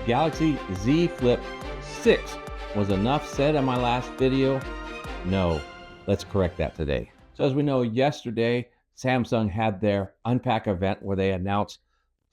Galaxy Z Flip 6. Was enough said in my last video? No. Let's correct that today. So as we know, yesterday, Samsung had their Unpack event where they announced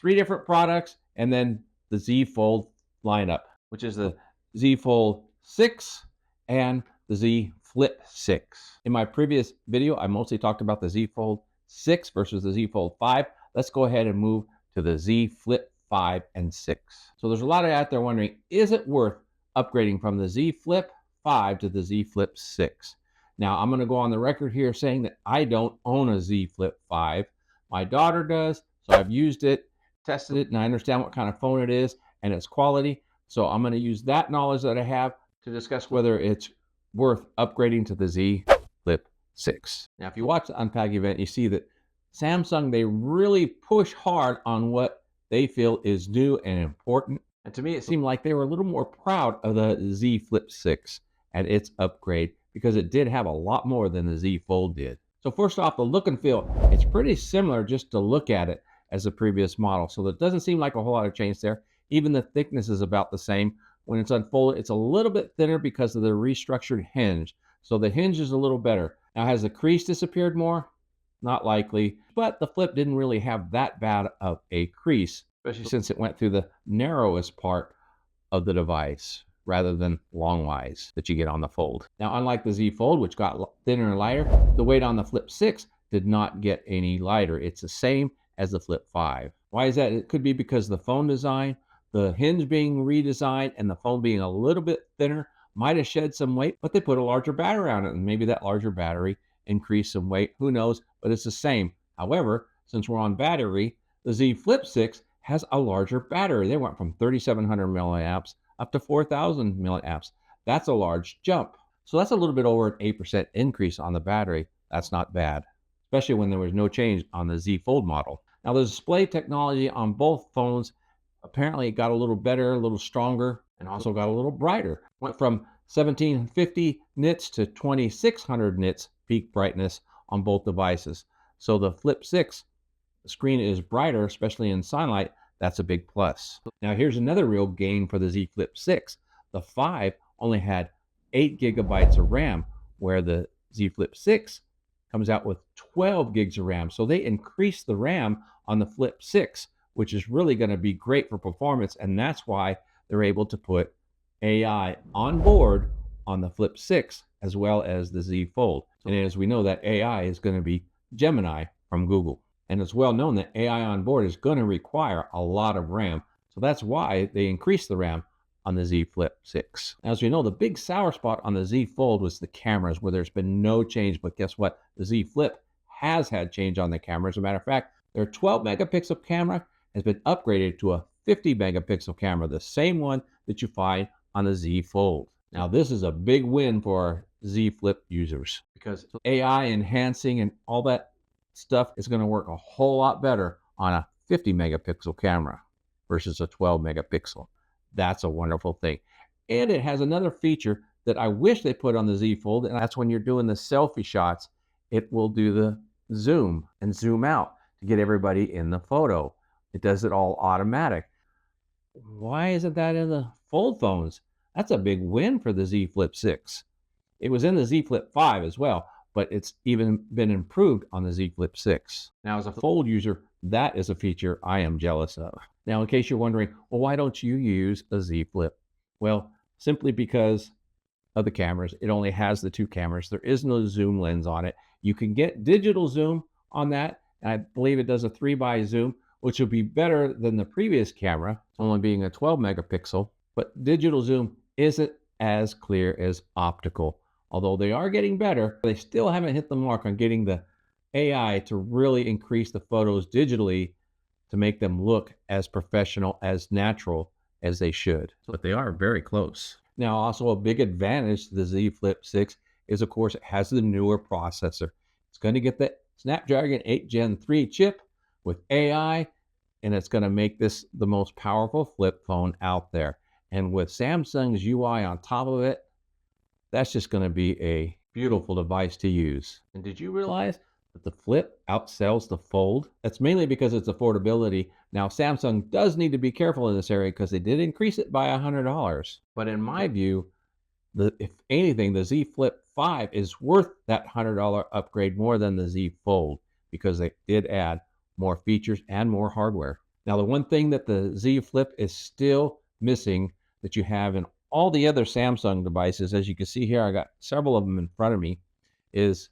3 different products and then the Z Fold lineup, which is the Z Fold 6 and the Z Flip 6. In my previous video, I mostly talked about the Z Fold 6 versus the Z Fold 5. Let's go ahead and move to the Z Flip 5 and 6. So there's a lot of out there wondering, is it worth upgrading from the Z Flip 5 to the Z Flip 6? Now, I'm going to go on the record here saying that I don't own a Z Flip 5. My daughter does, so I've used it, tested it, and I understand what kind of phone it is and its quality. So I'm going to use that knowledge that I have to discuss whether it's worth upgrading to the Z Flip 6. Now, if you watch the Unpack event, you see that Samsung, they really push hard on what they feel is new and important. And to me, it seemed like they were a little more proud of the Z Flip 6 and its upgrade because it did have a lot more than the Z Fold did. So first off, the look and feel, it's pretty similar just to look at it as the previous model. So there doesn't seem like a whole lot of change there. Even the thickness is about the same. When it's unfolded, it's a little bit thinner because of the restructured hinge. So the hinge is a little better. Now, has the crease disappeared more? Not likely, but the Flip didn't really have that bad of a crease, especially since it went through the narrowest part of the device rather than longwise that you get on the Fold. Now, unlike the Z Fold, which got thinner and lighter, the weight on the Flip 6 did not get any lighter. It's the same as the Flip 5. Why is that? It could be because of the phone design, the hinge being redesigned, and the phone being a little bit thinner might have shed some weight, but they put a larger battery on it, and maybe that larger battery increased some weight. Who knows? But it's the same. However, since we're on battery, the Z Flip 6 has a larger battery. They went from 3,700 milliamps up to 4,000 milliamps. That's a large jump. So that's a little bit over an 8% increase on the battery. That's not bad, especially when there was no change on the Z Fold model. Now, the display technology on both phones apparently got a little better, a little stronger, and also got a little brighter. Went from 1750 nits to 2600 nits peak brightness on both devices. So the Flip 6 screen is brighter, especially in sunlight. That's a big plus. Now, here's another real gain for the Z Flip 6. The 5 only had 8 gigabytes of RAM, where the Z Flip 6 comes out with 12 gigs of RAM. So they increased the RAM on the Flip 6, which is really going to be great for performance. And that's why they're able to put AI on board on the Flip 6 as well as the Z Fold. And as we know, that AI is going to be Gemini from Google. And it's well known that AI on board is going to require a lot of RAM. So that's why they increased the RAM on the Z Flip 6. As we know, the big sour spot on the Z Fold was the cameras, where there's been no change. But guess what? The Z Flip has had change on the camera. As a matter of fact, their 12 megapixel camera has been upgraded to a 50 megapixel camera, the same one that you find on the Z Fold. Now, this is a big win for our Z Flip users because AI enhancing and all that stuff is going to work a whole lot better on a 50 megapixel camera versus a 12 megapixel. That's a wonderful thing. And it has another feature that I wish they put on the Z Fold, and that's when you're doing the selfie shots, it will do the zoom and zoom out to get everybody in the photo. It does it all automatic. Why isn't that in the Fold phones? That's a big win for the Z Flip 6. It was in the Z Flip 5 as well, but it's even been improved on the Z Flip 6. Now, as a Fold user, that is a feature I am jealous of. Now, in case you're wondering, well, why don't you use a Z Flip? Well, simply because of the cameras. It only has the 2 cameras. There is no zoom lens on it. You can get digital zoom on that. And I believe it does a 3x zoom, which will be better than the previous camera, only being a 12 megapixel. But digital zoom isn't as clear as optical. Although they are getting better, they still haven't hit the mark on getting the AI to really increase the photos digitally to make them look as professional, as natural as they should. But they are very close. Now, also a big advantage to the Z Flip 6 is, of course, it has the newer processor. It's going to get the Snapdragon 8 Gen 3 chip with AI, and it's going to make this the most powerful flip phone out there. And with Samsung's UI on top of it, that's just going to be a beautiful device to use. And did you realize But the Flip outsells the Fold. That's mainly because it's affordability. Now, Samsung does need to be careful in this area because they did increase it by $100. But in my view, if anything, the Z Flip 5 is worth that $100 upgrade more than the Z Fold because they did add more features and more hardware. Now, the one thing that the Z Flip is still missing that you have in all the other Samsung devices, as you can see here, I got several of them in front of me, is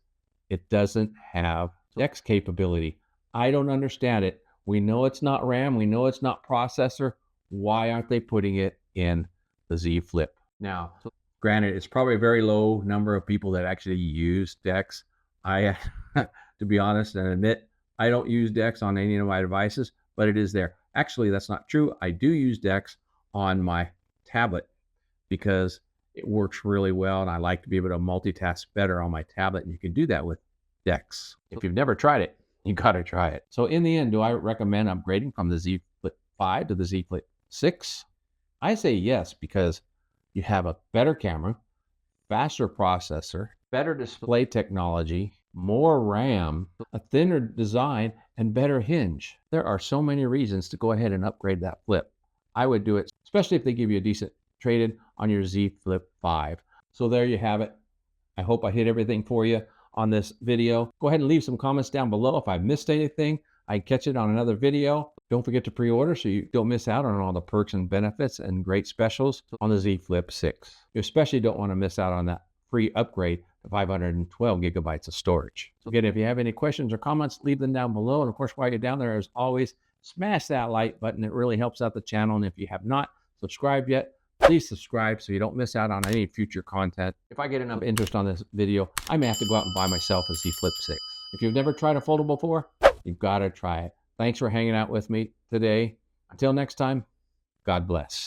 it doesn't have DeX capability. I don't understand it. We know it's not RAM. We know it's not processor. Why aren't they putting it in the Z Flip? Now, granted, it's probably a very low number of people that actually use DeX. I, to be honest and admit, I don't use DeX on any of my devices, but it is there. Actually, that's not true. I do use DeX on my tablet because it works really well, and I like to be able to multitask better on my tablet, and you can do that with DeX. If you've never tried it, you got to try it. So in the end, do I recommend upgrading from the Z Flip 5 to the Z Flip 6? I say yes, because you have a better camera, faster processor, better display technology, more RAM, a thinner design, and better hinge. There are so many reasons to go ahead and upgrade that Flip. I would do it, especially if they give you a decent trade-in on your Z Flip 5. So there you have it. I hope I hit everything for you on this video. Go ahead and leave some comments down below. If I missed anything, I catch it on another video. Don't forget to pre-order so you don't miss out on all the perks and benefits and great specials on the Z Flip 6. You especially don't want to miss out on that free upgrade to 512 gigabytes of storage. So again, if you have any questions or comments, leave them down below. And of course, while you're down there, as always, smash that like button. It really helps out the channel. And if you have not subscribed yet, please subscribe so you don't miss out on any future content. If I get enough interest on this video, I may have to go out and buy myself a Z Flip 6. If you've never tried a foldable before, you've got to try it. Thanks for hanging out with me today. Until next time, God bless.